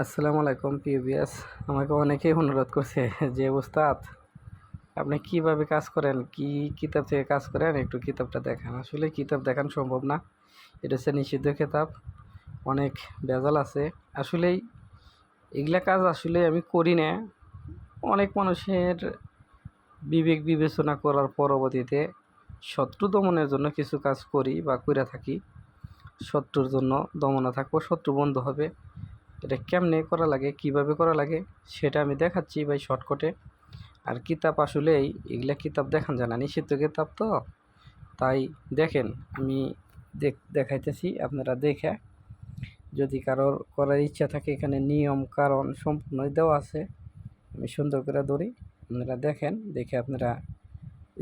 আসসালামু আলাইকুম পিবিএস। আমাকে অনেকেই অনুরোধ করছে যে উস্তাদ আপনি কিভাবে কাজ করেন, কি কিতাব থেকে কাজ করেন, একটু কিতাবটা দেখান। আসলে কিতাব দেখান সম্ভব না, এটা হচ্ছে নিষিদ্ধ কিতাব, অনেক ভেজাল আছে। আসলেই এগুলা কাজ আসলে আমি করি না। অনেক মানুষের বিবেক বিবেচনা করার পরবর্তীতে শত্রু দমনের জন্য কিছু কাজ করি বা করে থাকি। শত্রুর জন্য দমনে থাকবো, শত্রু বন্ধ হবে। এটা কেমনে করা লাগে, কিভাবে করা লাগে সেটা আমি দেখাচ্ছি ভাই শর্টকাটে। আর কিতাব আসলেই এগুলা কিতাব দেখান যায় না, নিষিদ্ধ কিতাব তো, তাই দেখেন আমি দেখাইতেছি, আপনারা দেখে যদি কারোর করার ইচ্ছা থাকে, এখানে নিয়ম কারণ সম্পূর্ণই দেওয়া আছে। আমি সুন্দর করে ধরি, আপনারা দেখেন, দেখে আপনারা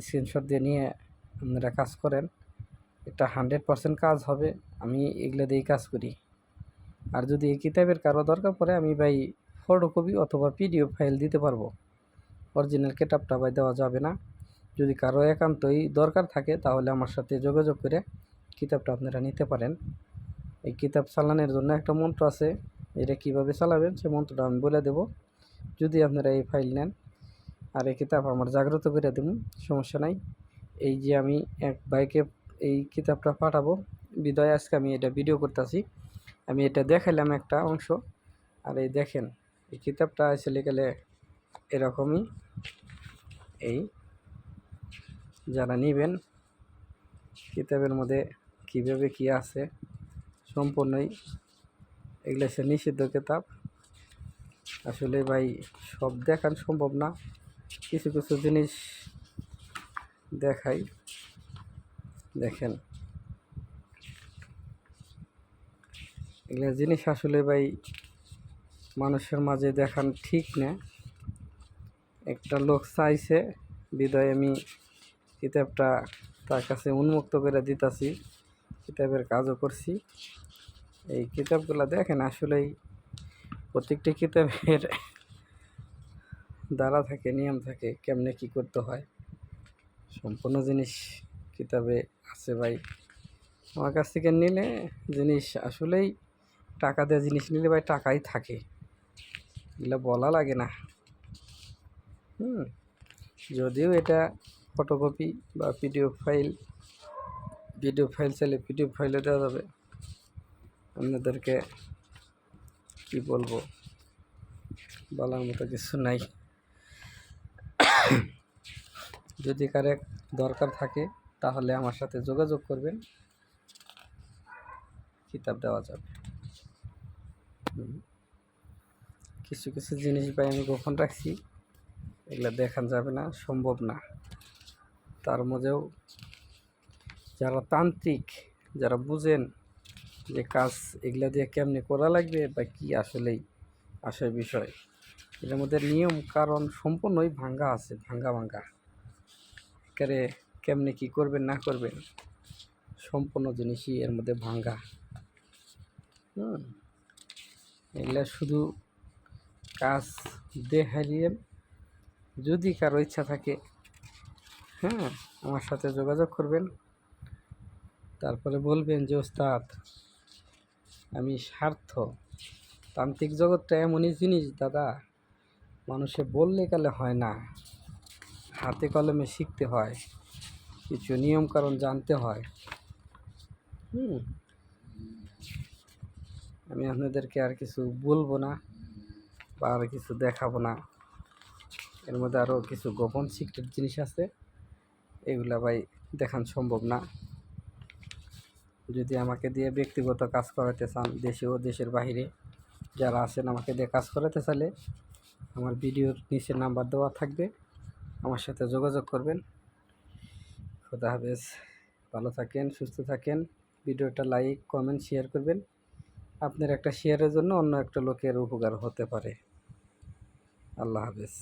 স্ক্রিনশট দিয়ে নিয়ে আপনারা কাজ করেন। এটা 100% কাজ হবে। আমি এগুলো দিয়েই কাজ করি। আর যদি এই কিতাবের কারো দরকার পড়ে, আমি ভাই ফটোকপি অথবা পিডিএফ ফাইল দিতে পারবো। অরিজিনাল কিতাবটা ভাই দেওয়া যাবে না। যদি কারো একান্তই দরকার থাকে তাহলে আমার সাথে যোগাযোগ করে কিতাবটা আপনারা নিতে পারেন। এই কিতাব চালানোর জন্য একটা মন্ত্র আছে, এটা কিভাবে চালাবেন সে মন্ত্রটা আমি বলে দেব যদি আপনারা এই ফাইল নেন। আর এই কিতাব আমার জাগ্রত করে দেব, সমস্যা নাই। এই যে আমি এক ভাইকে এই কিতাবটা পাঠাবো বিদায়, আজকে আমি এটা ভিডিও করতেছি। আমি এটা দেখাইলাম একটা অংশ। আর এই দেখেন, এই কিতাবটা আসলে গেলে এরকমই। এই যারা নেবেন, কিতাবের মধ্যে কীভাবে কী আছে সম্পূর্ণই, এগুলো সে নিষিদ্ধ কিতাব। আসলে ভাই সব দেখান সম্ভব না, কিছু কিছু জিনিস দেখাই। দেখেন এগুলো জিনিস আসলে ভাই মানুষের মাঝে দেখান ঠিক না। একটা লোক চাইছে বিদায় আমি কিতাবটা তার কাছে উন্মুক্ত করে দিতেছি, কিতাবের কাজও করছি। এই কিতাবগুলো দেখেন, আসলেই প্রত্যেকটি কিতাবের দ্বারা থাকে, নিয়ম থাকে, কেমনে কি করতে হয়, সম্পূর্ণ জিনিস কিতাবে আছে ভাই। আমার কাছ থেকে নিলে জিনিস আসলেই টাকা দেওয়া জিনিস নিলে ভাই টাকাই থাকে, এগুলো বলা লাগে না। যদিও এটা ফটোকপি বা পিডিএফ ফাইল চাইলে পিডিএফ ফাইলে দেওয়া যাবে। আপনাদেরকে কি বলবো, বলার মতো কিছু নাই। যদি কারো দরকার থাকে তাহলে আমার সাথে যোগাযোগ করবেন, কিতাব দেওয়া যাবে। কিছু কিছু জিনিস ভাই আমি গোপন রাখছি, এগুলো দেখান যাবে না, সম্ভব না। তার মধ্যেও যারা তান্ত্রিক, যারা বুঝেন যে কাজ এগুলা দিয়ে কেমনে করা লাগবে বা কি আসলেই আসল বিষয়, এর মধ্যে নিয়ম কারণ সম্পূর্ণই ভাঙ্গা আছে, ভাঙ্গা একেবারে কেমনে কি করবেন না করবেন সম্পূর্ণ জিনিসই এর মধ্যে ভাঙ্গা। এগুলা শুধু কাজ দেখাইয়ে, যদি কারো ইচ্ছা থাকে আমার সাথে যোগাযোগ করবেন। তারপরে বলবেন যে ওস্তাদ আমি স্বার্থ, তান্ত্রিক জগৎটা এমনই জিনিস দাদা, মানুষে বললে কালে হয় না, হাতে কলমে শিখতে হয়, কিছু নিয়ম কারণ জানতে হয়। আমি আপনাদেরকে আর কিছু বলবো না বা আর কিছু দেখাবো না, এর মধ্যে আরও কিছু গোপন সিক্রেট জিনিস আছে, এগুলা ভাই দেখান সম্ভব না। যদি আমাকে দিয়ে ব্যক্তিগত কাজ করাতে চান, দেশে ও দেশের বাইরে যারা আছেন, আমাকে দিয়ে কাজ করাতে চাইলে আমার ভিডিওর নিচে নাম্বার দেওয়া থাকবে, আমার সাথে যোগাযোগ করবেন। খোদা হাফেজ, ভালো থাকেন, সুস্থ থাকেন। ভিডিওটা লাইক কমেন্ট শেয়ার করবেন, আপনার একটা শেয়ারের জন্য অন্য একটা লোকের উপকার হতে পারে। আল্লাহ হাফেজ।